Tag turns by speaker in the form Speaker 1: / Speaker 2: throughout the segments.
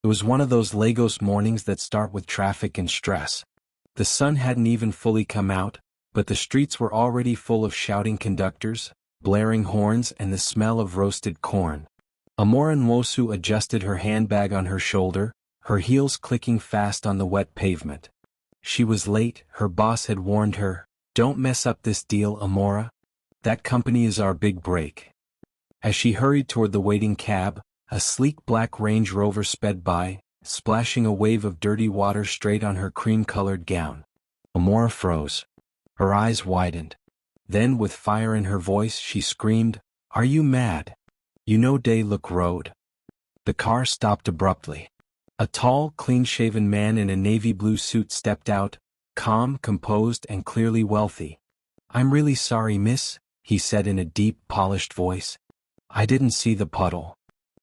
Speaker 1: It was one of those Lagos mornings that start with traffic and stress. The sun hadn't even fully come out, but the streets were already full of shouting conductors, blaring horns and the smell of roasted corn. Amora Nwosu adjusted her handbag on her shoulder, her heels clicking fast on the wet pavement. She was late, her boss had warned her, "Don't mess up this deal, Amora. That company is our big break." As she hurried toward the waiting cab, a sleek black Range Rover sped by, splashing a wave of dirty water straight on her cream-colored gown. Amora froze. Her eyes widened. Then, with fire in her voice, she screamed, "Are you mad? You know Day Look Road." The car stopped abruptly. A tall, clean-shaven man in a navy blue suit stepped out, calm, composed, and clearly wealthy. "I'm really sorry, miss," he said in a deep, polished voice. "I didn't see the puddle."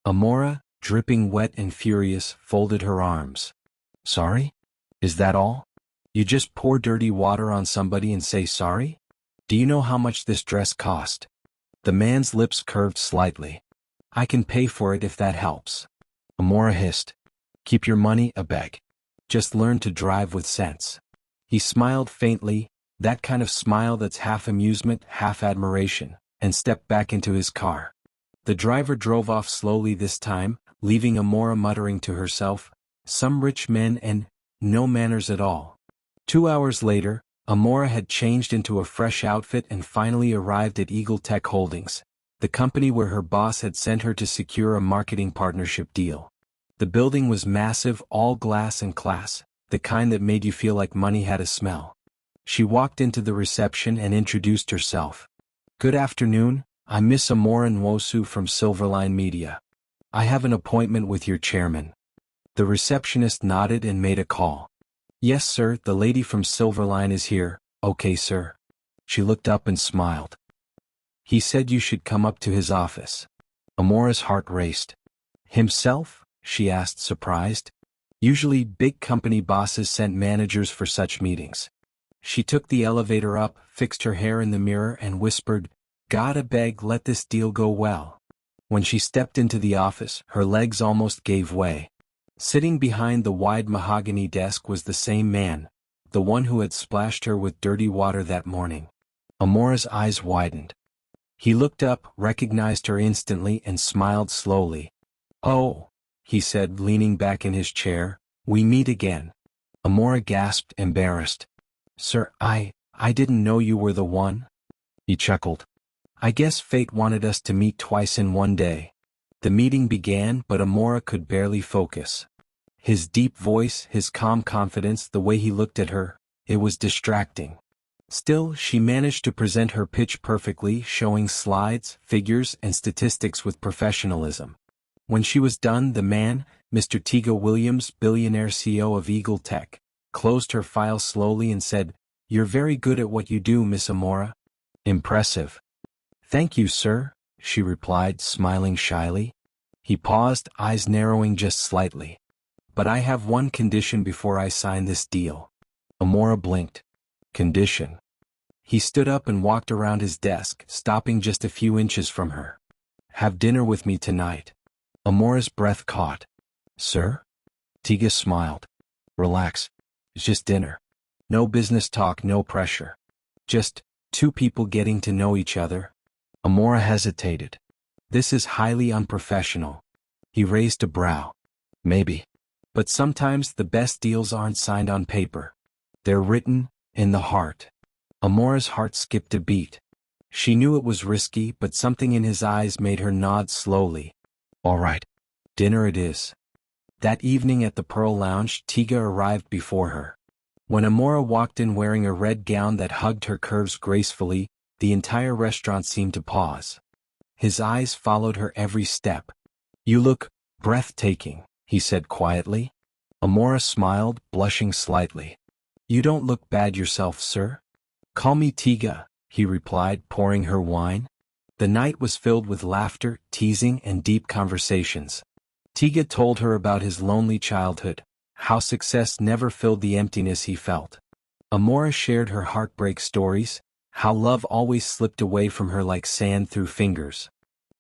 Speaker 1: Amora, dripping wet and furious, folded her arms. "Sorry? Is that all? You just pour dirty water on somebody and say sorry? Do you know how much this dress cost?" The man's lips curved slightly. "I can pay for it if that helps." Amora hissed. "Keep your money, I beg. Just learn to drive with sense." He smiled faintly, that kind of smile that's half amusement, half admiration, and stepped back into his car. The driver drove off slowly this time, leaving Amora muttering to herself, "Some rich men and no manners at all." 2 hours later, Amora had changed into a fresh outfit and finally arrived at Eagle Tech Holdings, the company where her boss had sent her to secure a marketing partnership deal. The building was massive, all glass and class, the kind that made you feel like money had a smell. She walked into the reception and introduced herself. "Good afternoon, I'm Miss Amora Nwosu from Silverline Media. I have an appointment with your chairman." The receptionist nodded and made a call. "Yes, sir, the lady from Silverline is here." "Okay, sir." She looked up and smiled. "He said you should come up to his office." Amora's heart raced. "Himself?" she asked, surprised. Usually, big company bosses sent managers for such meetings. She took the elevator up, fixed her hair in the mirror and whispered, "Gotta beg, let this deal go well." When she stepped into the office, her legs almost gave way. Sitting behind the wide mahogany desk was the same man, the one who had splashed her with dirty water that morning. Amora's eyes widened. He looked up, recognized her instantly, and smiled slowly. "Oh," he said, leaning back in his chair, "we meet again." Amora gasped, embarrassed. "Sir, I didn't know you were the one." He chuckled. "I guess fate wanted us to meet twice in one day." The meeting began, but Amora could barely focus. His deep voice, his calm confidence, the way he looked at her, it was distracting. Still, she managed to present her pitch perfectly, showing slides, figures, and statistics with professionalism. When she was done, the man, Mr. Tiga Williams, billionaire CEO of Eagle Tech, closed her file slowly and said, "You're very good at what you do, Miss Amora." "Impressive." "Thank you, sir," she replied, smiling shyly. He paused, eyes narrowing just slightly. "But I have one condition before I sign this deal." Amora blinked. "Condition?" He stood up and walked around his desk, stopping just a few inches from her. "Have dinner with me tonight." Amora's breath caught. "Sir?" Tiga smiled. "Relax. It's just dinner. No business talk, no pressure. Just two people getting to know each other." Amora hesitated. "This is highly unprofessional." He raised a brow. "Maybe. But sometimes the best deals aren't signed on paper. They're written in the heart." Amora's heart skipped a beat. She knew it was risky, but something in his eyes made her nod slowly. "All right. Dinner it is." That evening at the Pearl Lounge, Tiga arrived before her. When Amora walked in wearing a red gown that hugged her curves gracefully, the entire restaurant seemed to pause. His eyes followed her every step. "You look breathtaking," he said quietly. Amora smiled, blushing slightly. "You don't look bad yourself, sir." "Call me Tiga," he replied, pouring her wine. The night was filled with laughter, teasing, and deep conversations. Tiga told her about his lonely childhood, how success never filled the emptiness he felt. Amora shared her heartbreak stories, how love always slipped away from her like sand through fingers.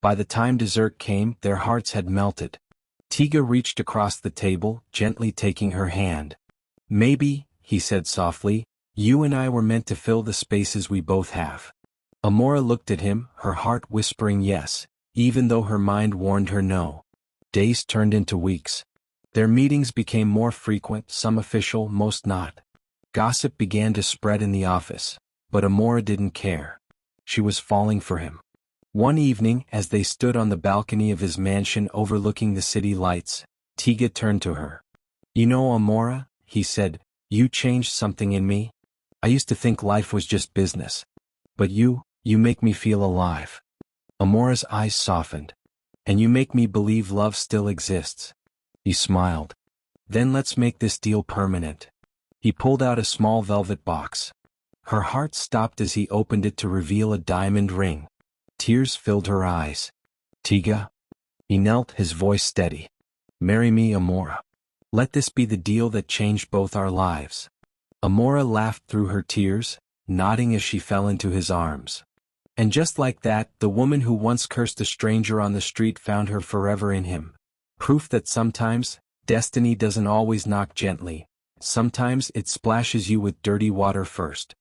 Speaker 1: By the time dessert came, their hearts had melted. Tiga reached across the table, gently taking her hand. Maybe, he said softly, you and I were meant to fill the spaces we both have. Amora looked at him, her heart whispering yes, even though her mind warned her no. Days turned into weeks. Their meetings became more frequent, some official, most not. Gossip began to spread in the office, but Amora didn't care. She was falling for him. One evening, as they stood on the balcony of his mansion overlooking the city lights, Tiga turned to her. You know, Amora, he said, you changed something in me. I used to think life was just business. But you make me feel alive. Amora's eyes softened. And you make me believe love still exists. He smiled. Then let's make this deal permanent. He pulled out a small velvet box. Her heart stopped as he opened it to reveal a diamond ring. Tears filled her eyes. Tiga? He knelt, his voice steady. Marry me, Amora. Let this be the deal that changed both our lives. Amora laughed through her tears, nodding as she fell into his arms. And just like that, the woman who once cursed a stranger on the street found her forever in him. Proof that sometimes, destiny doesn't always knock gently. Sometimes it splashes you with dirty water first.